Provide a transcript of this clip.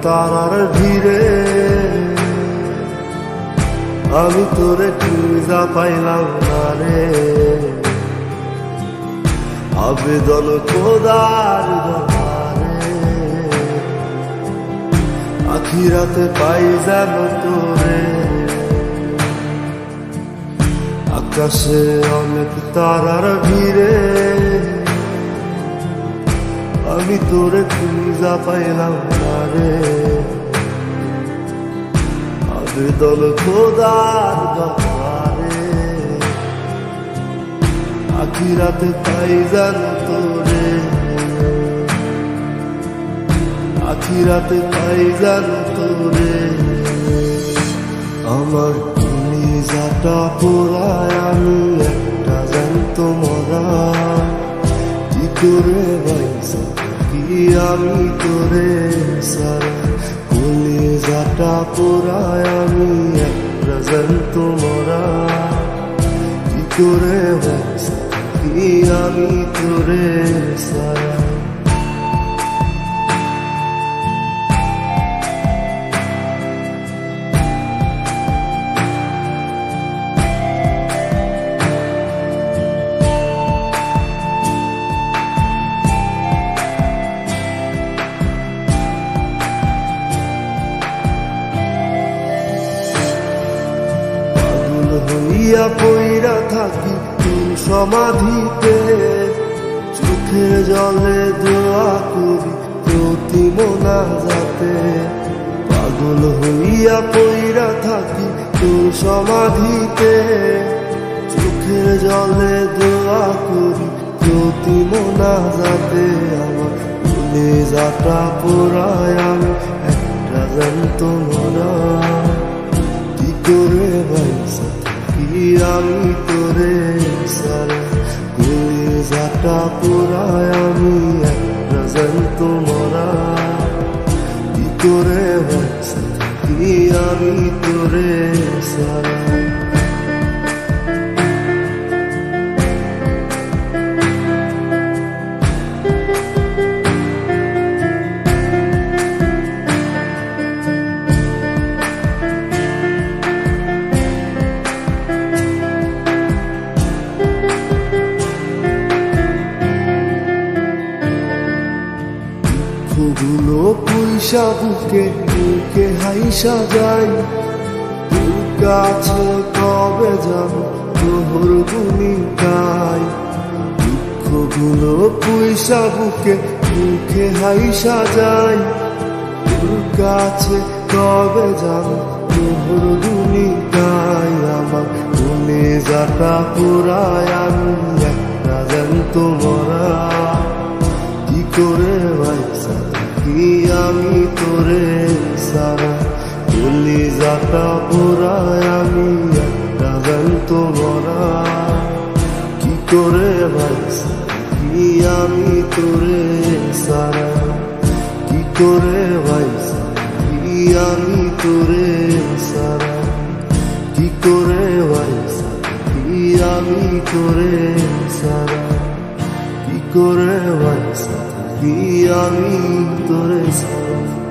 তারার ভিড়ে আমি তোরে খুঁজা পাইলাম না রে। আবেদন খোদার দরবারে আখিরাতে পাই যেন তোরে। আকাশে অনেক তারার ভিড়ে আমি তোরে খুঁজা পাইলাম না রে। আবেদন খোদার দরবারে আখিরাতে পাই যেন তোরে। আখিরাতে পাই যেন তোরে। আমার কলিজাটা পোড়ায় আমি একটা জ্যান্ত মরা। কি করে বাইসা কি আমি তোরে সারা। কলিজাটা পোড়ায় আমি একটা জ্যান্ত মরা। কি করে বাইসা কি আমি তোরে সারা। হইয়া পইরা থাকি তোর সমাধিতে। চোখের জলে দোয়া করি প্রতি মোনাজাতে। পাগল হইয়া পইরা থাকি তোর সমাধিতে। চোখের জলে দোয়া করি প্রতি মোনাজাতে। আমার কলিজাটা পোড়ায় আমি একটা জ্যান্ত মরা। কি করে বাইসা কি আমি তোরে সারা। কলিজাটা পোড়ায় আমি একটা জ্যান্ত মরা। কি করে বাইসা কি আমি তোরে সারা। গুলো পয়সা বুকে বুকে হাইসা যাই। তোর কাছে কবে যাব তোর গুনি গাই। দুঃখগুলো পয়সা বুকে বুকে হাইসা যাই। তোর কাছে কবে যাব তোর গুনি গাই। আমার কলিজাটা পোড়ায় আমি একটা জ্যান্ত মরা। কি করে বাইসা কি আমি তোরে সারা। কলিজাটা পোড়ায় আমি একটা জ্যান্ত মরা। কি করে বাইসা কি আমি তোরে সারা। কি করে বাইসা কি আমি তোরে সারা। কি করে বাইসা কি আমি তোরে সারা। কি করে বাইসা কি আমি তোরে সারা।